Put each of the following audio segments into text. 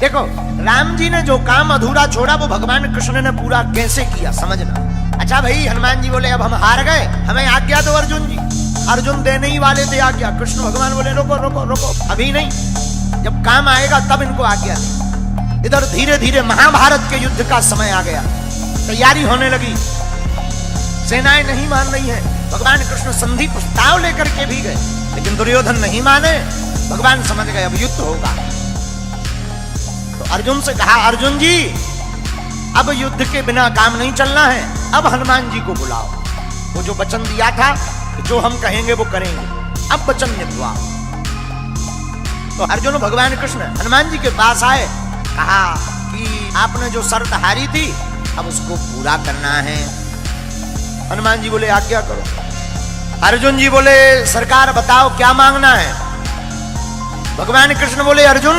देखो राम जी ने जो काम अधूरा छोड़ा वो भगवान कृष्ण ने पूरा कैसे किया समझना। अच्छा भाई, हनुमान जी बोले अब हम हार गए, हमें आज्ञा दो अर्जुन जी। अर्जुन देने ही वाले थे आज्ञा, कृष्ण भगवान बोले रोको रोको रोको, अभी नहीं, जब काम आएगा तब इनको आज्ञा दे। इधर धीरे धीरे महाभारत के युद्ध का समय आ गया, तैयारी होने लगी, सेनाएं नहीं मान रही हैं। भगवान कृष्ण संधि प्रस्ताव लेकर के भी गए, लेकिन दुर्योधन नहीं माने। भगवान समझ गए अब युद्ध होगा, तो अर्जुन से कहा अर्जुन जी अब युद्ध के बिना काम नहीं चलना है, अब हनुमान जी को बुलाओ। वो जो वचन दिया था जो हम कहेंगे वो करेंगे, अब वचन निभवाओ। तो अर्जुन भगवान कृष्ण हनुमान जी के पास आए, कहा कि आपने जो शर्त हारी थी अब उसको पूरा करना है। हनुमान जी बोले आज्ञा करो। अर्जुन जी बोले सरकार बताओ क्या मांगना है। भगवान कृष्ण बोले अर्जुन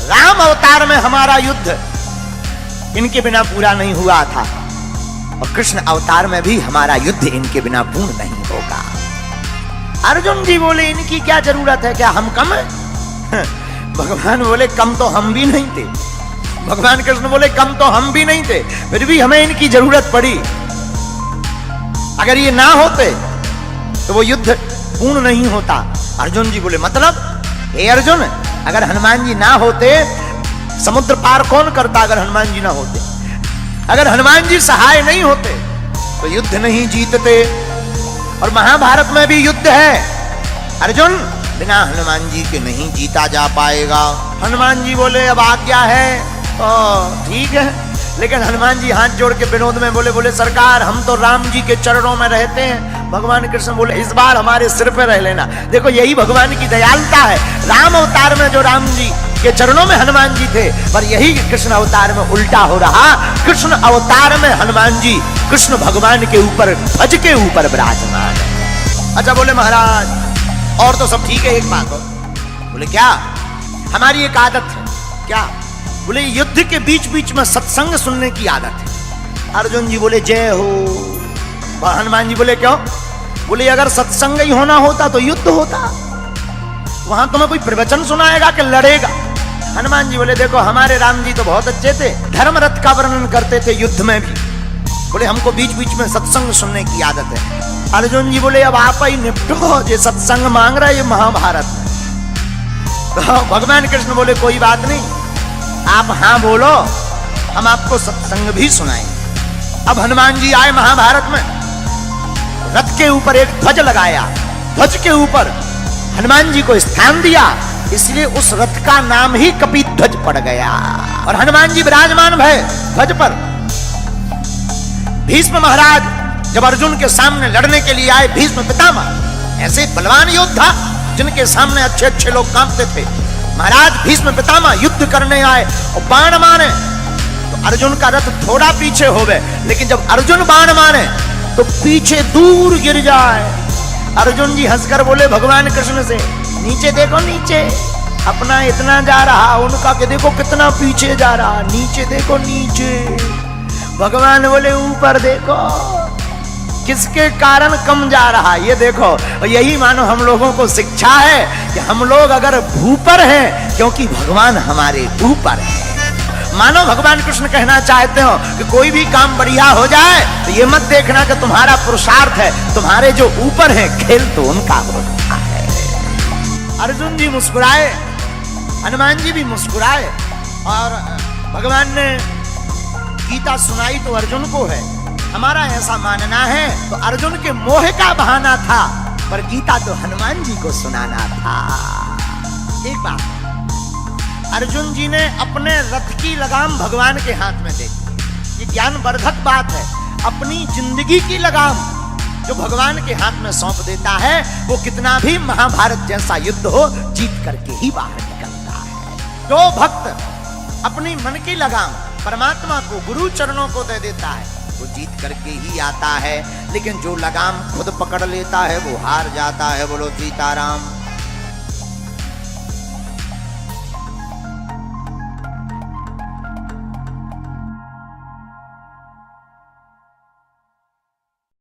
राम अवतार में हमारा युद्ध इनके बिना पूरा नहीं हुआ था, और कृष्ण अवतार में भी हमारा युद्ध इनके बिना पूर्ण नहीं होगा। अर्जुन जी बोले इनकी क्या जरूरत है, क्या हम कम हैं? भगवान बोले कम तो हम भी नहीं थे। भगवान कृष्ण बोले कम तो हम भी नहीं थे, फिर भी हमें इनकी जरूरत पड़ी। अगर ये ना होते तो वो युद्ध पूर्ण नहीं होता। अर्जुन जी बोले मतलब हे अर्जुन, अगर हनुमान जी ना होते समुद्र पार कौन करता? अगर हनुमान जी ना होते, अगर हनुमान जी सहाय नहीं होते तो युद्ध नहीं जीतते। और महाभारत में भी युद्ध है अर्जुन, बिना हनुमान जी के नहीं जीता जा पाएगा। हनुमान जी बोले अब आज्ञा है, ठीक है, लेकिन हनुमान जी हाथ जोड़ के विनोद में बोले सरकार हम तो राम जी के चरणों में रहते हैं। भगवान कृष्ण बोले इस बार हमारे सिर पे रह लेना। देखो यही भगवान की दयालुता है। राम अवतार में जो राम जी के चरणों में हनुमान जी थे, पर यही कृष्ण अवतार में उल्टा हो रहा। कृष्ण अवतार में हनुमान जी कृष्ण भगवान के ऊपर ध्वज के ऊपर विराजमान है। अच्छा बोले महाराज और तो सब ठीक है, एक बात हो। बोले क्या? हमारी एक आदत है। क्या? बोले युद्ध के बीच बीच में सत्संग सुनने की आदत है। अर्जुन जी बोले जय हो। हनुमान जी बोले क्यों? बोले अगर सत्संग ही होना होता तो युद्ध होता, वहां तुम्हें कोई प्रवचन सुनाएगा कि लड़ेगा? हनुमान जी बोले देखो हमारे राम जी तो बहुत अच्छे थे, धर्म रथ का वर्णन करते थे युद्ध में भी। बोले हमको बीच बीच में सत्संग सुनने की आदत है। अर्जुन जी बोले अब आप ही निपटो, ये सत्संग मांग रहा है ये महाभारत में। तो भगवान कृष्ण बोले कोई बात नहीं, आप हाँ बोलो, हम आपको सत्संग भी सुनाएंगे। अब हनुमान जी आए महाभारत में, रथ के ऊपर एक ध्वज लगाया, ध्वज के ऊपर हनुमान जी को स्थान दिया, इसलिए उस रथ का नाम ही कपिध्वज पड़ गया। और हनुमान जी विराजमान भय ध्वज पर। भीष्म महाराज जब अर्जुन के सामने लड़ने के लिए आए, भीष्म पितामह ऐसे बलवान योद्धा जिनके सामने अच्छे अच्छे लोग कांपते थे, महाराज भीष्म पितामह युद्ध करने आए और बाण मारे तो अर्जुन का रथ थोड़ा पीछे हो गए, लेकिन जब अर्जुन बाण मारे तो पीछे दूर गिर जाए। अर्जुन जी हंसकर बोले भगवान कृष्ण से नीचे देखो, नीचे अपना इतना जा रहा, उनका के देखो कितना पीछे जा रहा, नीचे देखो नीचे। भगवान बोले ऊपर देखो किसके कारण कम जा रहा, ये देखो। और यही मानो हम लोगों को शिक्षा है कि हम लोग अगर भूपर हैं क्योंकि भगवान हमारे ऊपर है। मानो भगवान कृष्ण कहना चाहते हो कि कोई भी काम बढ़िया हो जाए तो ये मत देखना कि तुम्हारा पुरुषार्थ है, तुम्हारे जो ऊपर है खेल तो उनका होता है। अर्जुन जी मुस्कुराए, हनुमान जी भी मुस्कुराए, और भगवान ने गीता सुनाई तो अर्जुन को है। हमारा ऐसा मानना है तो अर्जुन के मोह का बहाना था, पर गीता तो हनुमान जी को सुनाना था। एक बात, अर्जुन जी ने अपने रथ की लगाम भगवान के हाथ में दे दी। ये ज्ञानवर्धक बात है। अपनी जिंदगी की लगाम जो भगवान के हाथ में सौंप देता है, वो कितना भी महाभारत जैसा युद्ध हो जीत करके ही बाहर निकलता है। जो भक्त अपनी मन की लगाम परमात्मा को, गुरु चरणों को दे देता है, वो जीत करके ही आता है। लेकिन जो लगाम खुद पकड़ लेता है वो हार जाता है। बोलो सीताराम।